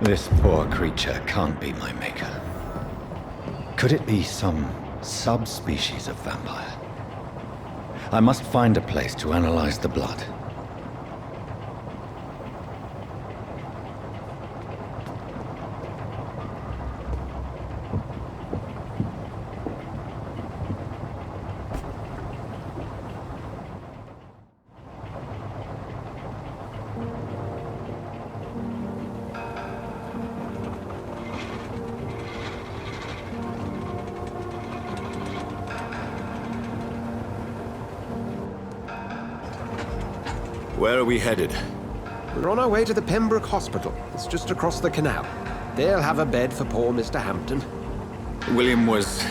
This poor creature can't be my maker. Could it be some subspecies of vampire? I must find a place to analyze the blood. Where are we headed? We're on our way to the Pembroke Hospital. It's just across the canal. They'll have a bed for poor Mr. Hampton. William was...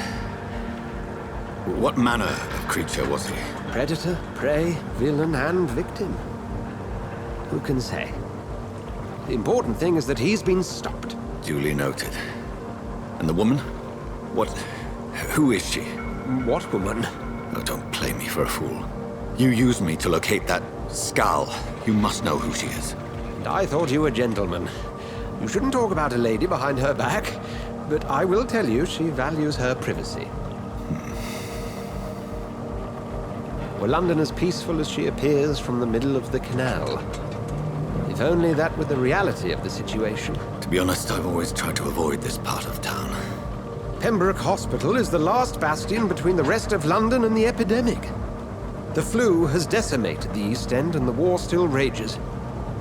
What manner of creature was he? Predator, prey, villain, and victim. Who can say? The important thing is that he's been stopped. Duly noted. And the woman? What... Who is she? What woman? Oh, don't play me for a fool. You used me to locate that skull. You must know who she is. And I thought you a gentleman. You shouldn't talk about a lady behind her back, but I will tell you she values her privacy. Were London as peaceful as she appears from the middle of the canal? If only that were the reality of the situation. To be honest, I've always tried to avoid this part of town. Pembroke Hospital is the last bastion between the rest of London and the epidemic. The flu has decimated the East End and the war still rages.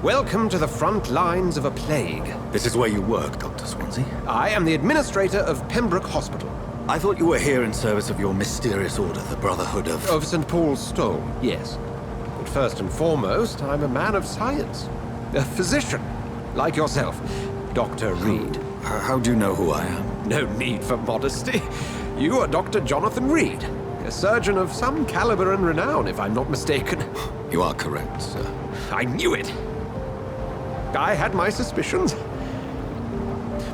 Welcome to the front lines of a plague. This is where you work, Dr. Swansea? I am the administrator of Pembroke Hospital. I thought you were here in service of your mysterious order, the Brotherhood of... Of St. Paul's Stole, yes. But first and foremost, I'm a man of science. A physician, like yourself, Dr. Reed. How do you know who I am? No need for modesty. You are Dr. Jonathan Reed. A surgeon of some caliber and renown, if I'm not mistaken. You are correct, sir. I knew it! I had my suspicions.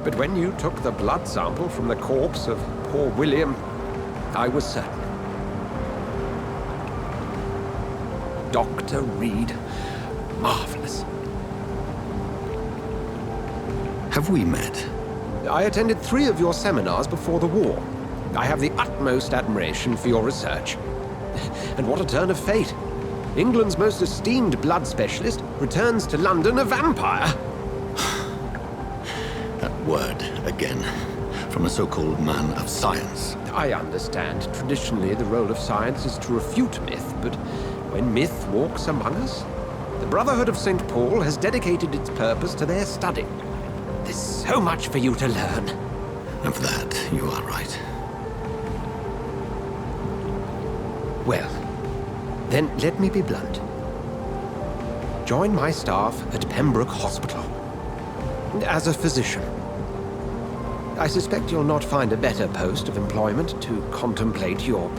But when you took the blood sample from the corpse of poor William, I was certain. Dr. Reed. Marvelous. Have we met? I attended 3 of your seminars before the war. I have the utmost admiration for your research. And what a turn of fate. England's most esteemed blood specialist returns to London a vampire. That word, again. From a so-called man of science. I understand. Traditionally, the role of science is to refute myth, but when myth walks among us, the Brotherhood of St. Paul has dedicated its purpose to their study. There's so much for you to learn. Of that, you are right. Well, then let me be blunt. Join my staff at Pembroke Hospital. As a physician. I suspect you'll not find a better post of employment to contemplate your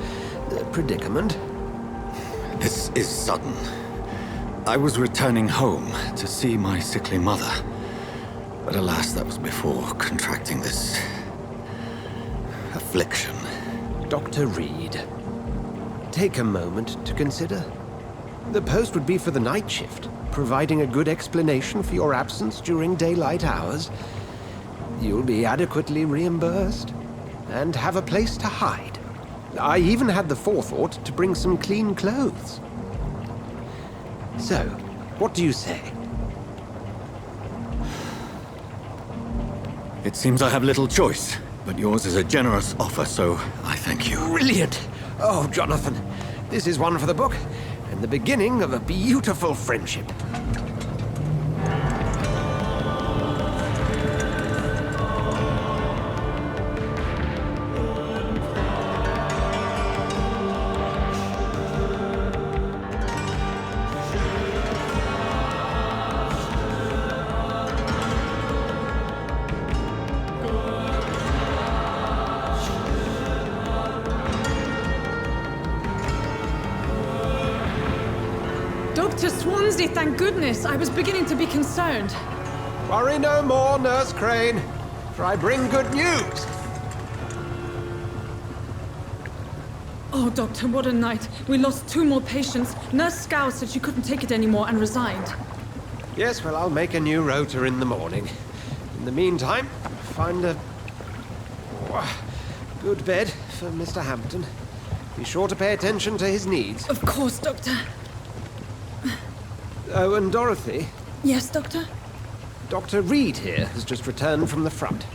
predicament. This is sudden. I was returning home to see my sickly mother. But alas, that was before contracting this... affliction. Dr. Reed, take a moment to consider. The post would be for the night shift, providing a good explanation for your absence during daylight hours. You'll be adequately reimbursed, and have a place to hide. I even had the forethought to bring some clean clothes. So, what do you say? It seems I have little choice, but yours is a generous offer, so I thank you. Brilliant! Oh, Jonathan, this is one for the book, and the beginning of a beautiful friendship. Dr. Swansea, thank goodness. I was beginning to be concerned. Worry no more, Nurse Crane, for I bring good news. Oh, Doctor, what a night. We lost 2 more patients. Nurse Scow said she couldn't take it anymore and resigned. Yes, well, I'll make a new rota in the morning. In the meantime, find a good bed for Mr. Hampton. Be sure to pay attention to his needs. Of course, Doctor. Oh, and Dorothy, Yes, Doctor? Dr. Reed here has just returned from the front.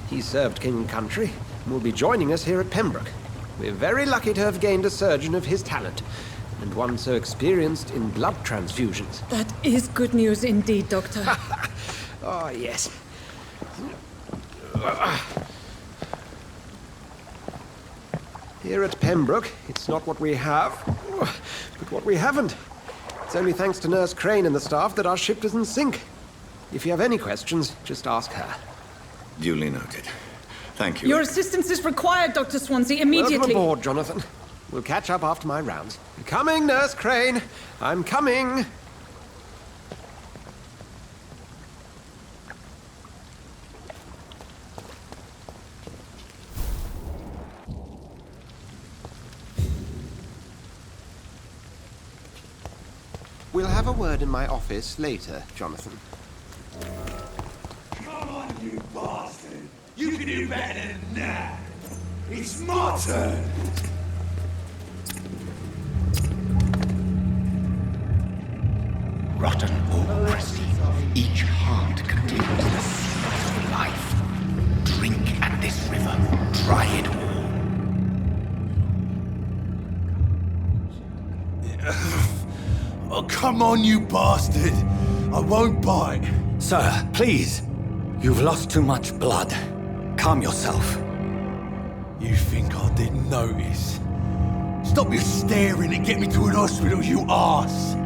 He served King and Country and will be joining us here at Pembroke. We're very lucky to have gained a surgeon of his talent, and one so experienced in blood transfusions. That is good news indeed, Doctor. Oh, yes. Here at Pembroke, it's not what we have, but what we haven't. It's only thanks to Nurse Crane and the staff that our ship doesn't sink. If you have any questions, just ask her. Duly noted. Thank you. Your assistance is required, Dr. Swansea, immediately. Welcome aboard, Jonathan. We'll catch up after my rounds. I'm coming, Nurse Crane. I'm coming. We'll have a word in my office later, Jonathan. Come on, you bastard! You can do better than that! It's my turn! Rotten or crusty, each heart contains the secret of life. Drink at this river, try it all. Oh, come on, you bastard! I won't bite! Sir, please. You've lost too much blood. Calm yourself. You think I didn't notice? Stop your staring and get me to an hospital, you arse!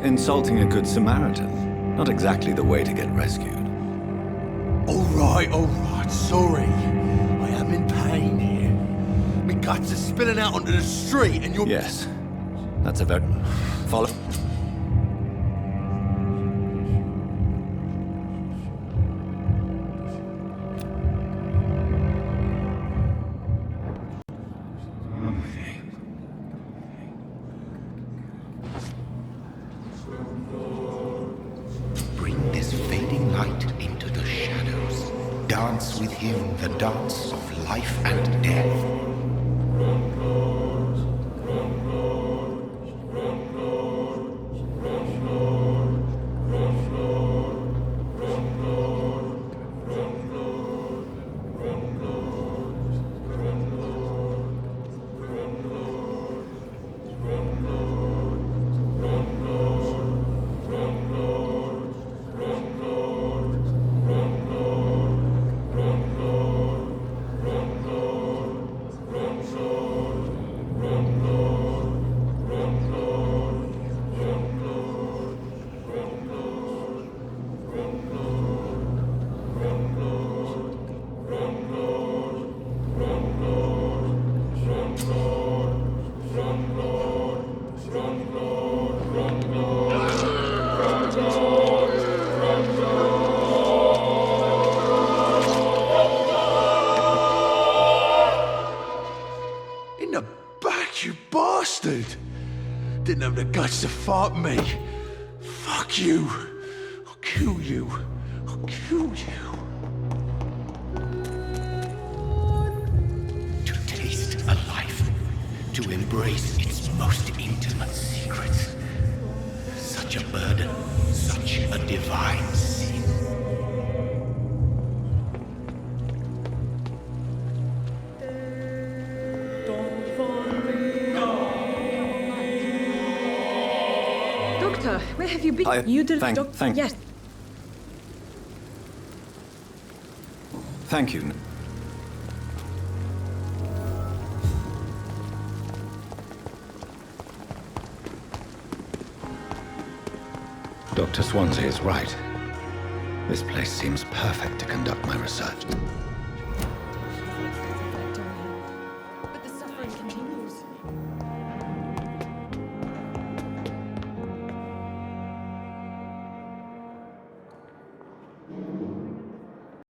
Insulting a good Samaritan. Not exactly the way to get rescued. Alright, sorry. I am in pain here. My guts are spilling out onto the street and you're... Yes. That's a very... Follow... Bring this fading light into the shadows. Dance with him the dance of life and death. In the back, you bastard! Didn't have the guts to fight me. Fuck you. I'll kill you. I'll kill you. To taste a life, to embrace its most intimate secrets. Such a burden, such a divine sin. Doctor, where have you been? I- You did... thank- thank- Yes. Thank you. Dr. Swansea is right. This place seems perfect to conduct my research.